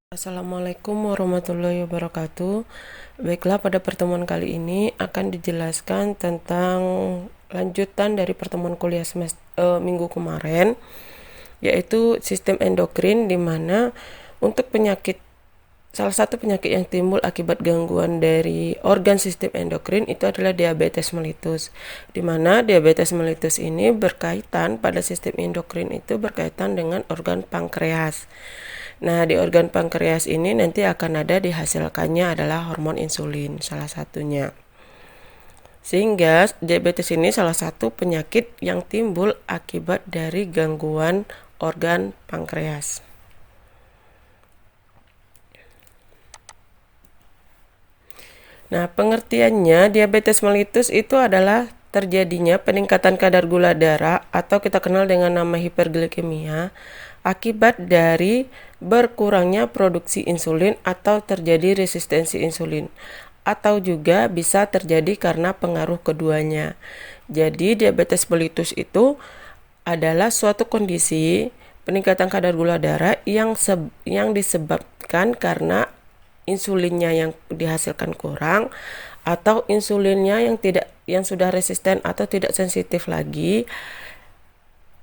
Assalamualaikum warahmatullahi wabarakatuh. Baiklah, pada pertemuan kali ini akan dijelaskan tentang lanjutan dari pertemuan kuliah minggu kemarin, yaitu sistem endokrin, di mana untuk salah satu penyakit yang timbul akibat gangguan dari organ sistem endokrin itu adalah diabetes mellitus, di mana diabetes mellitus ini berkaitan pada sistem endokrin itu berkaitan dengan organ pankreas. Nah, di organ pankreas ini nanti akan ada dihasilkannya adalah hormon insulin, salah satunya. Sehingga diabetes ini salah satu penyakit yang timbul akibat dari gangguan organ pankreas. Nah, pengertiannya diabetes mellitus itu adalah terjadinya peningkatan kadar gula darah atau kita kenal dengan nama hiperglikemia akibat dari berkurangnya produksi insulin atau terjadi resistensi insulin, atau juga bisa terjadi karena pengaruh keduanya. Jadi diabetes mellitus itu adalah suatu kondisi peningkatan kadar gula darah yang disebabkan karena insulinnya yang dihasilkan kurang atau insulinnya yang sudah resisten atau tidak sensitif lagi,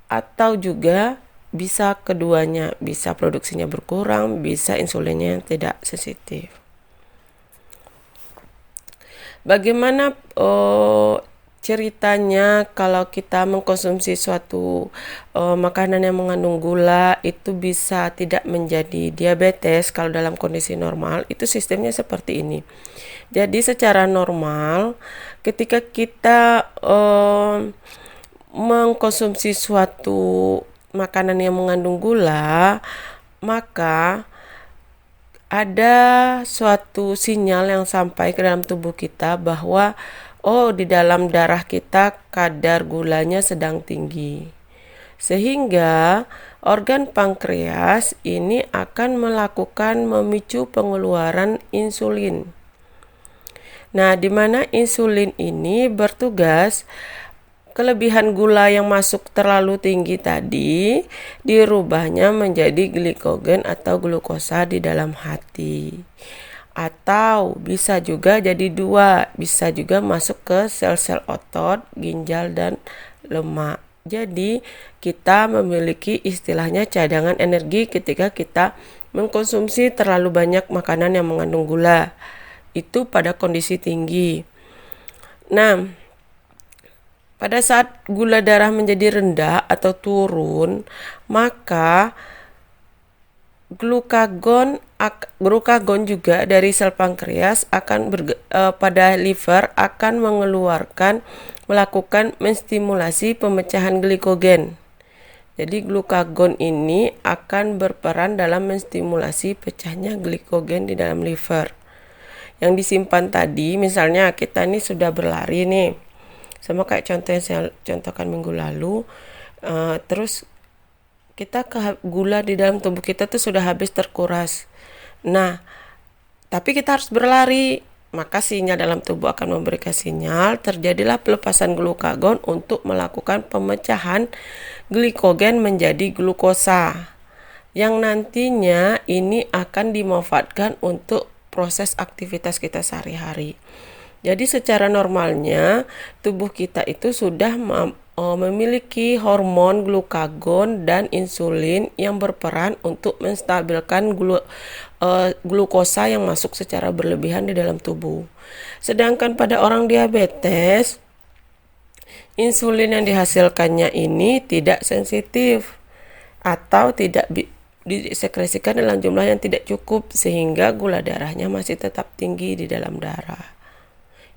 atau juga bisa keduanya, bisa produksinya berkurang, bisa insulinnya yang tidak sensitif. Bagaimana ceritanya kalau kita mengkonsumsi suatu makanan yang mengandung gula itu bisa tidak menjadi diabetes kalau dalam kondisi normal? Itu sistemnya seperti ini. Jadi secara normal ketika kita mengkonsumsi suatu makanan yang mengandung gula, maka ada suatu sinyal yang sampai ke dalam tubuh kita bahwa di dalam darah kita kadar gulanya sedang tinggi. Sehingga organ pankreas ini akan memicu pengeluaran insulin. Nah, di mana insulin ini bertugas kelebihan gula yang masuk terlalu tinggi tadi dirubahnya menjadi glikogen atau glukosa di dalam hati. Atau bisa juga jadi dua, bisa juga masuk ke sel-sel otot, ginjal, dan lemak. Jadi kita memiliki istilahnya cadangan energi ketika kita mengkonsumsi terlalu banyak makanan yang mengandung gula. Itu pada kondisi tinggi. Nah, pada saat gula darah menjadi rendah atau turun, maka glukagon juga dari sel pankreas akan pada liver akan melakukan menstimulasi pemecahan glikogen. Jadi glukagon ini akan berperan dalam menstimulasi pecahnya glikogen di dalam liver. Yang disimpan tadi, misalnya kita ini sudah berlari nih, sama kayak contoh yang saya contohkan minggu lalu, terus gula di dalam tubuh kita tuh sudah habis terkuras. Nah, tapi kita harus berlari, maka sinyal dalam tubuh akan memberikan sinyal, terjadilah pelepasan glukagon untuk melakukan pemecahan glikogen menjadi glukosa, yang nantinya ini akan dimanfaatkan untuk proses aktivitas kita sehari-hari. Jadi secara normalnya tubuh kita itu sudah memiliki hormon glukagon dan insulin yang berperan untuk menstabilkan glukosa yang masuk secara berlebihan di dalam tubuh. Sedangkan pada orang diabetes, insulin yang dihasilkannya ini tidak sensitif atau tidak disekresikan dalam jumlah yang tidak cukup, sehingga gula darahnya masih tetap tinggi di dalam darah.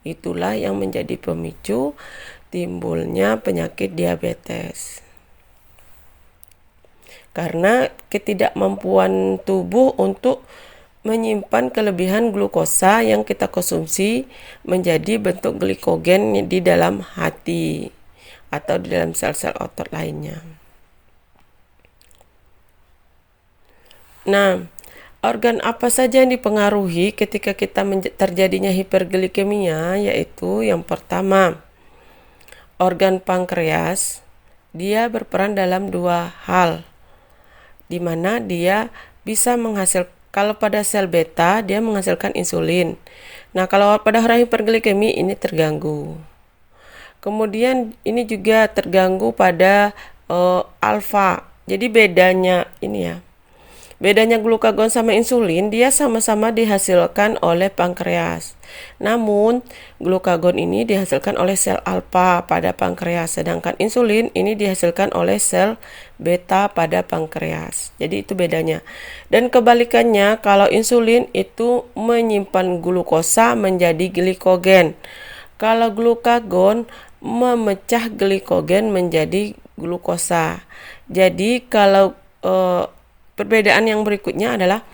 Itulah yang menjadi pemicu timbulnya penyakit diabetes. Karena ketidakmampuan tubuh untuk menyimpan kelebihan glukosa yang kita konsumsi menjadi bentuk glikogen di dalam hati atau di dalam sel-sel otot lainnya. Nah, organ apa saja yang dipengaruhi ketika kita terjadinya hiperglikemia? Yaitu yang pertama, organ pankreas. Dia berperan dalam dua hal, di mana dia bisa menghasilkan kalau pada sel beta dia menghasilkan insulin. Nah, kalau pada orang hiperglikemi ini terganggu. Kemudian ini juga terganggu pada alfa. Jadi bedanya glukagon sama insulin, dia sama-sama dihasilkan oleh pankreas. Namun, glukagon ini dihasilkan oleh sel alfa pada pankreas, sedangkan insulin ini dihasilkan oleh sel beta pada pankreas. Jadi itu bedanya. Dan kebalikannya, kalau insulin itu menyimpan glukosa menjadi glikogen. Kalau glukagon memecah glikogen menjadi glukosa. Jadi kalau perbedaan yang berikutnya adalah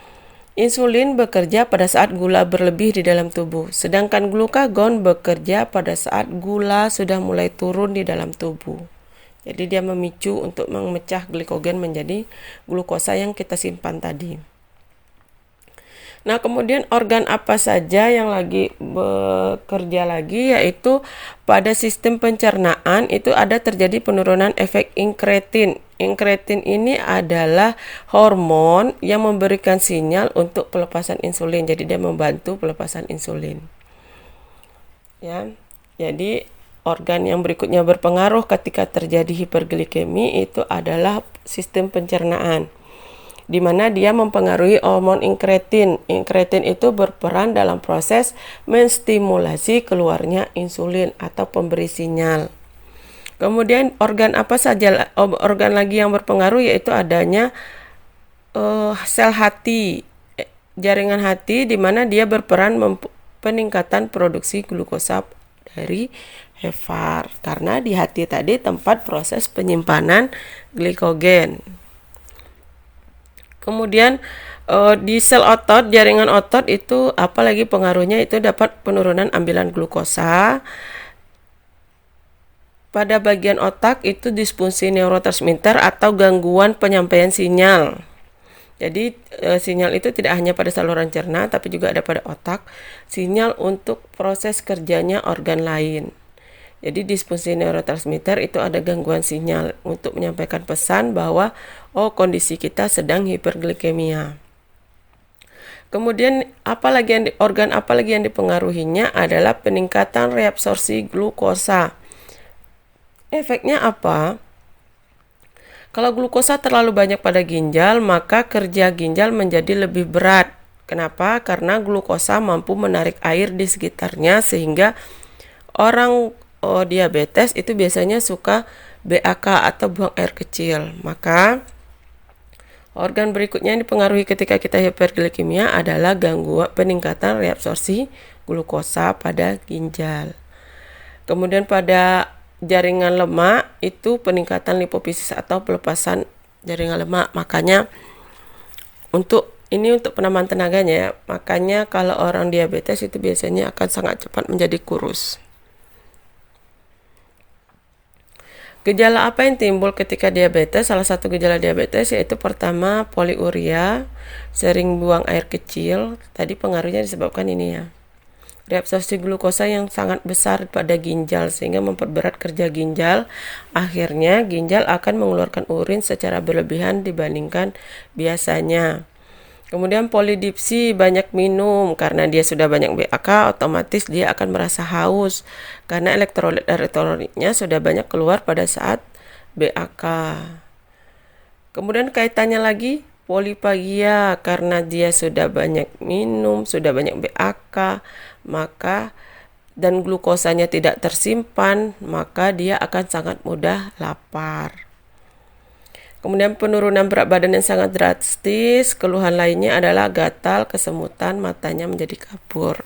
insulin bekerja pada saat gula berlebih di dalam tubuh, sedangkan glukagon bekerja pada saat gula sudah mulai turun di dalam tubuh. Jadi dia memicu untuk memecah glikogen menjadi glukosa yang kita simpan tadi. Nah, kemudian organ apa saja yang lagi bekerja lagi, yaitu pada sistem pencernaan itu ada terjadi penurunan efek inkretin. Inkretin ini adalah hormon yang memberikan sinyal untuk pelepasan insulin. Jadi dia membantu pelepasan insulin. Ya. Jadi organ yang berikutnya berpengaruh ketika terjadi hiperglikemi itu adalah sistem pencernaan, di mana dia mempengaruhi hormon inkretin. Inkretin itu berperan dalam proses menstimulasi keluarnya insulin atau pemberi sinyal. Kemudian organ apa saja organ lagi yang berpengaruh, yaitu adanya sel hati, jaringan hati, di mana dia berperan peningkatan produksi glukosa dari hepat, karena di hati tadi tempat proses penyimpanan glikogen. Kemudian di sel otot, jaringan otot itu apalagi pengaruhnya, itu dapat penurunan ambilan glukosa. Pada bagian otak itu disfungsi neurotransmitter atau gangguan penyampaian sinyal. Jadi sinyal itu tidak hanya pada saluran cerna, tapi juga ada pada otak, sinyal untuk proses kerjanya organ lain. Jadi disfungsi neurotransmitter itu ada gangguan sinyal untuk menyampaikan pesan bahwa kondisi kita sedang hiperglikemia. Kemudian organ apa lagi yang dipengaruhinya adalah peningkatan reabsorpsi glukosa. Efeknya apa? Kalau glukosa terlalu banyak pada ginjal, maka kerja ginjal menjadi lebih berat. Kenapa? Karena glukosa mampu menarik air di sekitarnya, sehingga orang diabetes itu biasanya suka BAK atau buang air kecil. Maka organ berikutnya yang dipengaruhi ketika kita hiperglikemia adalah gangguan peningkatan reabsorpsi glukosa pada ginjal. Kemudian pada jaringan lemak itu peningkatan lipofisis atau pelepasan jaringan lemak. Makanya untuk penambahan tenaganya ya. Makanya kalau orang diabetes itu biasanya akan sangat cepat menjadi kurus. Gejala apa yang timbul ketika diabetes? Salah satu gejala diabetes yaitu pertama poliuria, sering buang air kecil. Tadi pengaruhnya disebabkan ini ya. Reabsorpsi glukosa yang sangat besar pada ginjal sehingga memperberat kerja ginjal. Akhirnya ginjal akan mengeluarkan urin secara berlebihan dibandingkan biasanya. Kemudian polidipsi, banyak minum, karena dia sudah banyak BAK, otomatis dia akan merasa haus karena elektrolit-elektrolitnya sudah banyak keluar pada saat BAK. Kemudian kaitannya lagi polipagia, karena dia sudah banyak minum, sudah banyak BAK, dan glukosanya tidak tersimpan, maka dia akan sangat mudah lapar. Kemudian penurunan berat badan yang sangat drastis. Keluhan lainnya adalah gatal, kesemutan, matanya menjadi kabur.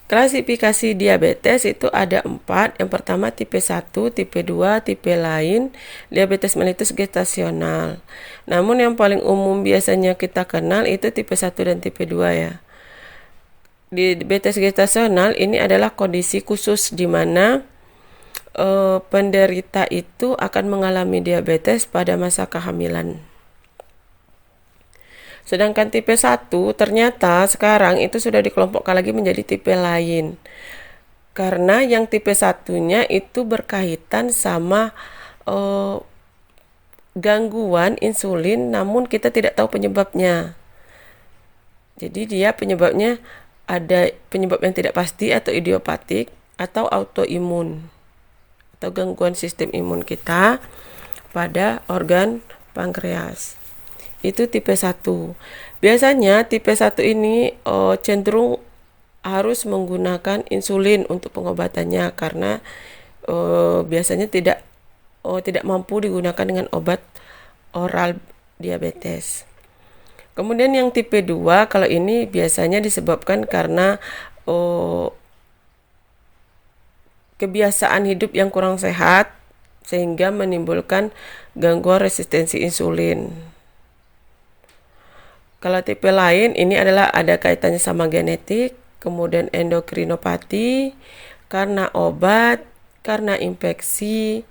Klasifikasi diabetes itu ada 4. Yang pertama tipe 1, tipe 2, tipe lain, diabetes mellitus gestasional. Namun yang paling umum biasanya kita kenal itu tipe 1 dan tipe 2 ya. Diabetes gestasional ini adalah kondisi khusus di mana penderita itu akan mengalami diabetes pada masa kehamilan. Sedangkan tipe 1 ternyata sekarang itu sudah dikelompokkan lagi menjadi tipe lain. Karena yang tipe 1-nya itu berkaitan sama gangguan insulin namun kita tidak tahu penyebabnya. Jadi dia penyebabnya ada penyebab yang tidak pasti atau idiopatik atau autoimun atau gangguan sistem imun kita pada organ pankreas. Itu tipe 1. Biasanya tipe 1 ini cenderung harus menggunakan insulin untuk pengobatannya karena biasanya tidak mampu digunakan dengan obat oral diabetes. Kemudian yang tipe 2, kalau ini biasanya disebabkan karena kebiasaan hidup yang kurang sehat sehingga menimbulkan gangguan resistensi insulin. Kalau tipe lain ini adalah ada kaitannya sama genetik, kemudian endokrinopati, karena obat, karena infeksi,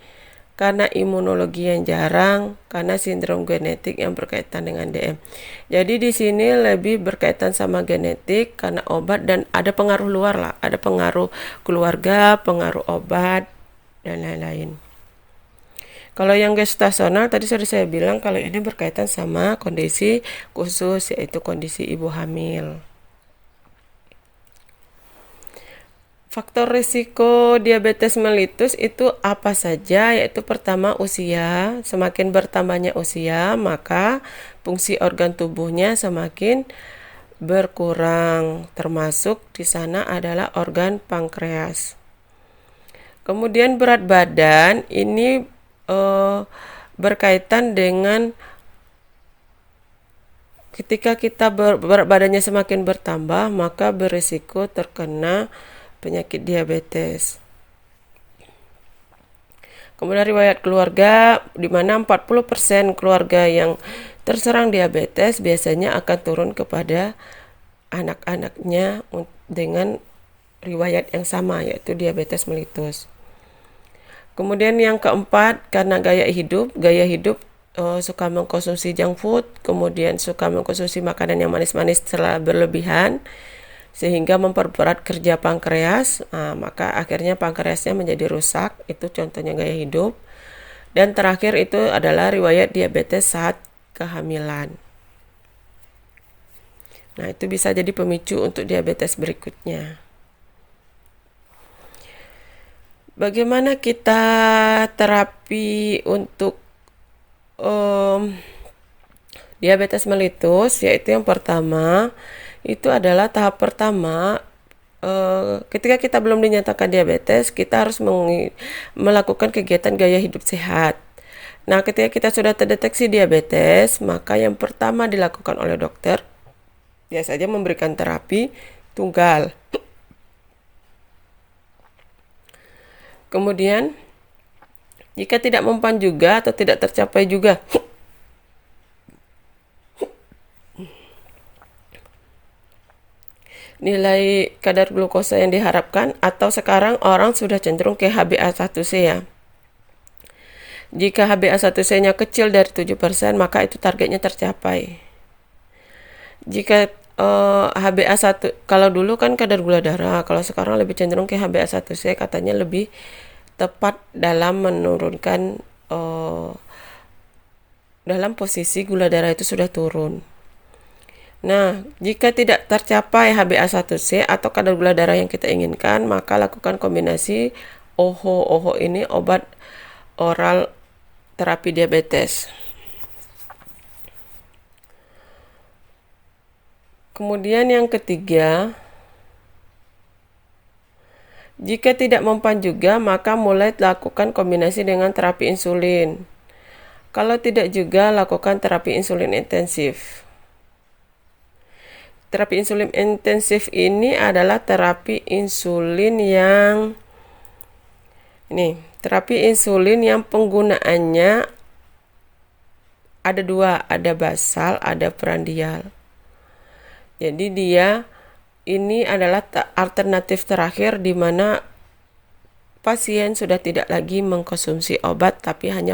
karena imunologi yang jarang, karena sindrom genetik yang berkaitan dengan DM. Jadi di sini lebih berkaitan sama genetik karena obat dan ada pengaruh luar lah, ada pengaruh keluarga, pengaruh obat dan lain-lain. Kalau yang gestasional tadi sudah saya bilang kalau ini berkaitan sama kondisi khusus yaitu kondisi ibu hamil. Faktor risiko diabetes mellitus itu apa saja? Yaitu pertama usia, semakin bertambahnya usia maka fungsi organ tubuhnya semakin berkurang, termasuk di sana adalah organ pankreas. Kemudian berat badan ini berkaitan dengan ketika kita berat badannya semakin bertambah maka berisiko terkena penyakit diabetes. Kemudian riwayat keluarga di mana 40% keluarga yang terserang diabetes biasanya akan turun kepada anak-anaknya dengan riwayat yang sama yaitu diabetes mellitus. Kemudian yang keempat karena gaya hidup suka mengkonsumsi junk food, kemudian suka mengkonsumsi makanan yang manis-manis secara berlebihan sehingga memperberat kerja pankreas, maka akhirnya pankreasnya menjadi rusak. Itu contohnya gaya hidup. Dan terakhir itu adalah riwayat diabetes saat kehamilan. Nah, itu bisa jadi pemicu untuk diabetes berikutnya. Bagaimana kita terapi untuk diabetes mellitus? Yaitu yang pertama itu adalah tahap pertama ketika kita belum dinyatakan diabetes kita harus melakukan kegiatan gaya hidup sehat. Nah, ketika kita sudah terdeteksi diabetes maka yang pertama dilakukan oleh dokter biasanya memberikan terapi tunggal. Kemudian jika tidak mempan juga atau tidak tercapai juga nilai kadar glukosa yang diharapkan, atau sekarang orang sudah cenderung ke HbA1c ya. Jika HbA1c-nya kecil dari 7%, maka itu targetnya tercapai. Jika HbA1, kalau dulu kan kadar gula darah, kalau sekarang lebih cenderung ke HbA1c, katanya lebih tepat dalam menurunkan dalam posisi gula darah itu sudah turun. Nah, jika tidak tercapai HbA1c atau kadar gula darah yang kita inginkan, maka lakukan kombinasi OHO. OHO ini obat oral terapi diabetes. Kemudian yang ketiga, jika tidak mempan juga, maka mulai lakukan kombinasi dengan terapi insulin. Kalau tidak juga, lakukan terapi insulin intensif. Terapi insulin intensif ini adalah terapi insulin yang penggunaannya ada dua, ada basal, ada prandial. Jadi ini adalah alternatif terakhir di mana pasien sudah tidak lagi mengkonsumsi obat tapi hanya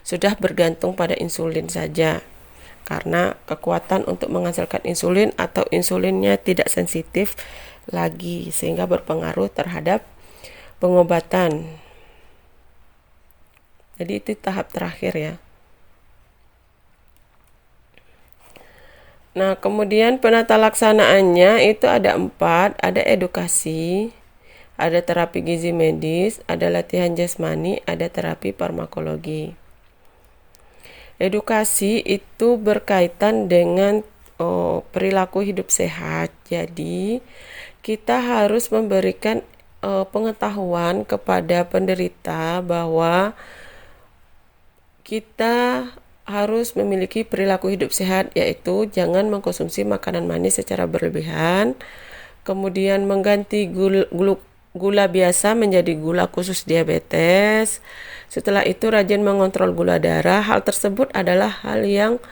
sudah bergantung pada insulin saja. Karena kekuatan untuk menghasilkan insulin atau insulinnya tidak sensitif lagi sehingga berpengaruh terhadap pengobatan. Jadi itu tahap terakhir ya. Nah, kemudian penata laksanaannya itu ada 4, ada edukasi, ada terapi gizi medis, ada latihan jasmani, ada terapi farmakologi. Edukasi itu berkaitan dengan perilaku hidup sehat. Jadi, kita harus memberikan pengetahuan kepada penderita bahwa kita harus memiliki perilaku hidup sehat, yaitu jangan mengkonsumsi makanan manis secara berlebihan, kemudian mengganti gula biasa menjadi gula khusus diabetes. Setelah itu rajin mengontrol gula darah. Hal tersebut adalah hal yang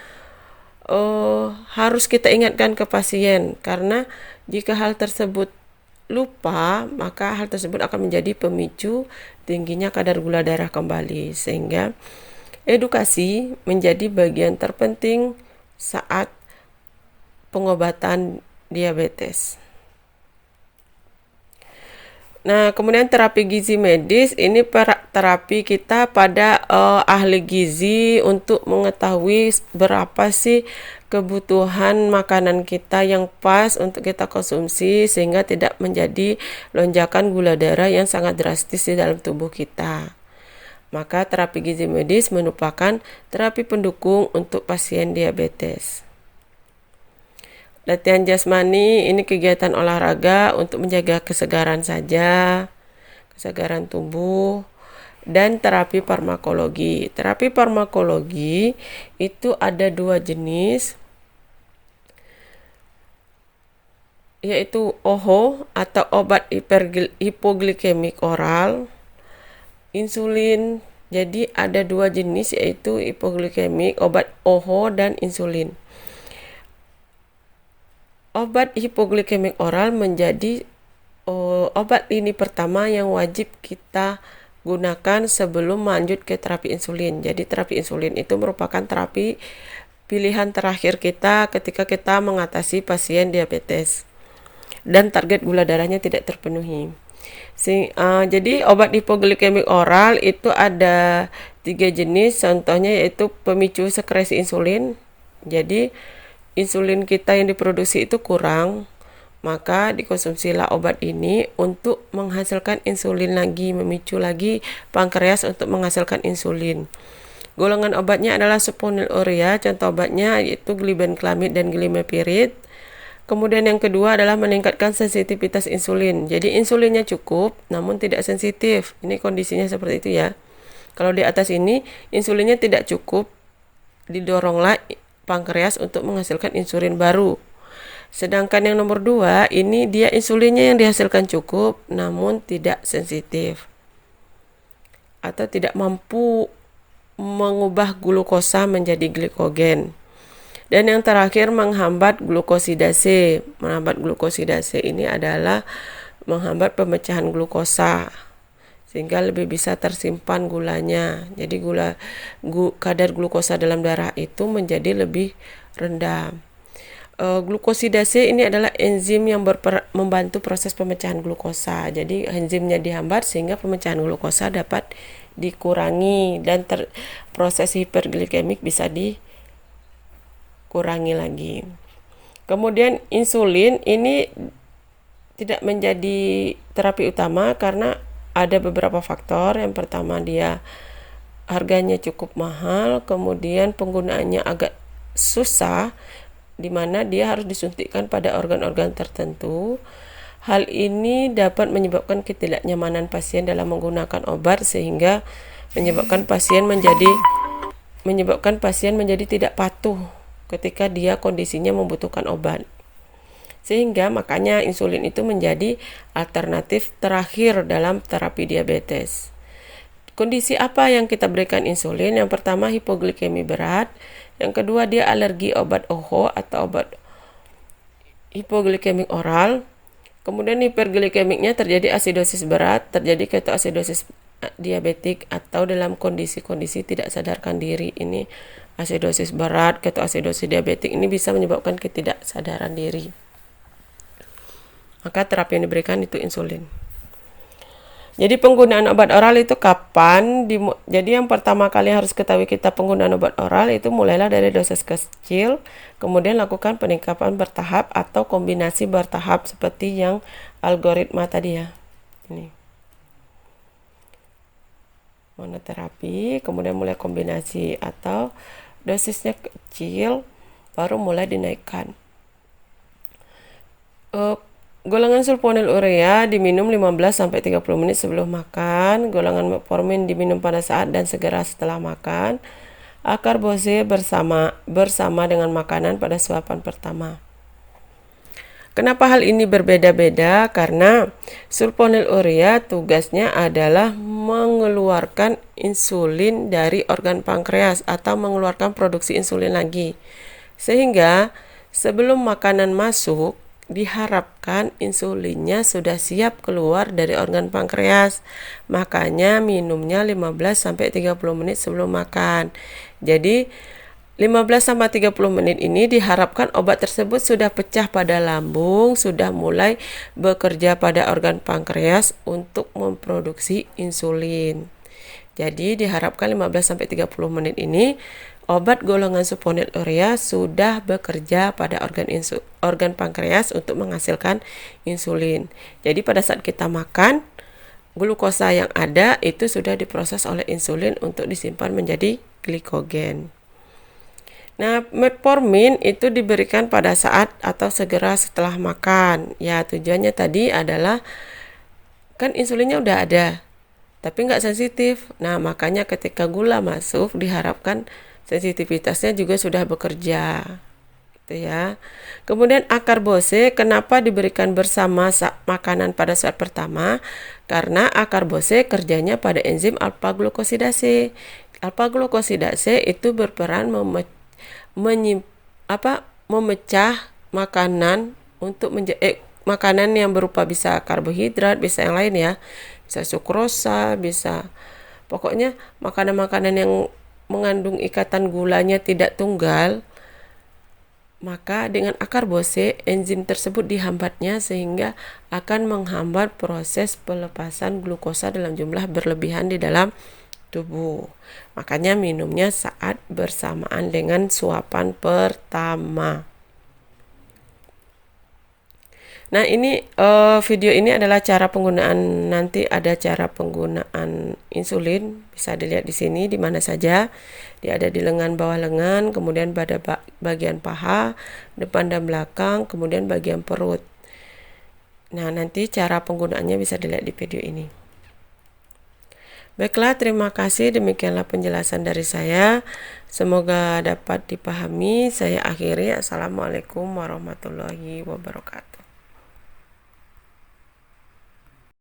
harus kita ingatkan ke pasien, karena jika hal tersebut lupa, maka hal tersebut akan menjadi pemicu tingginya kadar gula darah kembali, sehingga edukasi menjadi bagian terpenting saat pengobatan diabetes. Nah, kemudian terapi gizi medis ini terapi kita pada ahli gizi untuk mengetahui berapa sih kebutuhan makanan kita yang pas untuk kita konsumsi sehingga tidak menjadi lonjakan gula darah yang sangat drastis di dalam tubuh kita. Maka terapi gizi medis merupakan terapi pendukung untuk pasien diabetes. Latihan jasmani ini kegiatan olahraga untuk menjaga kesegaran saja, kesegaran tubuh, dan terapi farmakologi. Terapi farmakologi itu ada 2 jenis, yaitu OHO atau obat hipoglikemik oral, insulin. Jadi ada 2 jenis, yaitu hipoglikemik, obat OHO, dan insulin. Obat hipoglikemik oral menjadi obat lini pertama yang wajib kita gunakan sebelum lanjut ke terapi insulin. Jadi terapi insulin itu merupakan terapi pilihan terakhir kita ketika kita mengatasi pasien diabetes dan target gula darahnya tidak terpenuhi. Jadi obat hipoglikemik oral itu ada 3 jenis, contohnya yaitu pemicu sekresi insulin. Jadi insulin kita yang diproduksi itu kurang, maka dikonsumsilah obat ini untuk menghasilkan insulin lagi, memicu lagi pankreas untuk menghasilkan insulin. Golongan obatnya adalah sulfonylurea, contoh obatnya yaitu glibenclamid dan glimepiride. Kemudian yang kedua adalah meningkatkan sensitivitas insulin. Jadi insulinnya cukup namun tidak sensitif. Ini kondisinya seperti itu ya. Kalau di atas ini insulinnya tidak cukup, didoronglah pankreas untuk menghasilkan insulin baru. Sedangkan yang nomor 2 ini dia insulinnya yang dihasilkan cukup namun tidak sensitif atau tidak mampu mengubah glukosa menjadi glikogen. Dan yang terakhir menghambat glukosidase. Menghambat glukosidase ini adalah menghambat pemecahan glukosa sehingga lebih bisa tersimpan gulanya. Jadi kadar glukosa dalam darah itu menjadi lebih rendah. Glukosidase ini adalah enzim yang membantu proses pemecahan glukosa. Jadi enzimnya dihambat sehingga pemecahan glukosa dapat dikurangi dan proses hiperglikemik bisa dikurangi lagi. Kemudian insulin ini tidak menjadi terapi utama karena ada beberapa faktor. Yang pertama dia harganya cukup mahal, kemudian penggunaannya agak susah, di mana dia harus disuntikkan pada organ-organ tertentu. Hal ini dapat menyebabkan ketidaknyamanan pasien dalam menggunakan obat sehingga menyebabkan pasien menjadi tidak patuh ketika dia kondisinya membutuhkan obat. Sehingga makanya insulin itu menjadi alternatif terakhir dalam terapi diabetes. Kondisi apa yang kita berikan insulin? Yang pertama hipoglikemi berat, yang kedua dia alergi obat OHO atau obat hipoglikemik oral. Kemudian hiperglikemiknya terjadi asidosis berat, terjadi ketoasidosis diabetik atau dalam kondisi-kondisi tidak sadarkan diri. Ini asidosis berat, ketoasidosis diabetik ini bisa menyebabkan ketidaksadaran diri. Maka terapi yang diberikan itu insulin. Jadi penggunaan obat oral itu kapan? Jadi yang pertama kali harus ketahui kita penggunaan obat oral itu mulailah dari dosis kecil, kemudian lakukan peningkatan bertahap atau kombinasi bertahap seperti yang algoritma tadi ya. Ini. Monoterapi, kemudian mulai kombinasi atau dosisnya kecil, baru mulai dinaikkan. Golongan sulfonylurea diminum 15-30 menit sebelum makan. Golongan metformin diminum pada saat dan segera setelah makan. Akarbose bersama dengan makanan pada suapan pertama. Kenapa hal ini berbeda-beda? Karena sulfonylurea tugasnya adalah mengeluarkan insulin dari organ pankreas atau mengeluarkan produksi insulin lagi. Sehingga sebelum makanan masuk, diharapkan insulinnya sudah siap keluar dari organ pankreas. Makanya minumnya 15-30 menit sebelum makan. Jadi 15-30 menit ini diharapkan obat tersebut sudah pecah pada lambung, sudah mulai bekerja pada organ pankreas untuk memproduksi insulin. Jadi diharapkan 15-30 menit ini obat golongan sulfonylurea sudah bekerja pada organ pankreas untuk menghasilkan insulin. Jadi pada saat kita makan, glukosa yang ada itu sudah diproses oleh insulin untuk disimpan menjadi glikogen. Nah, metformin itu diberikan pada saat atau segera setelah makan. Ya, tujuannya tadi adalah kan insulinnya udah ada, tapi nggak sensitif. Nah, makanya ketika gula masuk diharapkan sensitivitasnya juga sudah bekerja, gitu ya. Kemudian akarbose, kenapa diberikan bersama makanan pada saat pertama? Karena akarbose kerjanya pada enzim alfa-glukosidase. Alfa-glukosidase itu berperan memecah makanan untuk makanan yang berupa bisa karbohidrat, bisa yang lain ya, bisa sukrosa, bisa pokoknya makanan-makanan yang mengandung ikatan gulanya tidak tunggal. Maka dengan akarbose enzim tersebut dihambatnya sehingga akan menghambat proses pelepasan glukosa dalam jumlah berlebihan di dalam tubuh. Makanya minumnya saat bersamaan dengan suapan pertama. Nah, ini video ini adalah cara penggunaan, nanti ada cara penggunaan insulin, bisa dilihat di sini di mana saja. Dia ada di lengan, bawah lengan, kemudian pada bagian paha, depan dan belakang, kemudian bagian perut. Nah, nanti cara penggunaannya bisa dilihat di video ini. Baiklah, terima kasih. Demikianlah penjelasan dari saya. Semoga dapat dipahami. Saya akhiri. Assalamualaikum warahmatullahi wabarakatuh.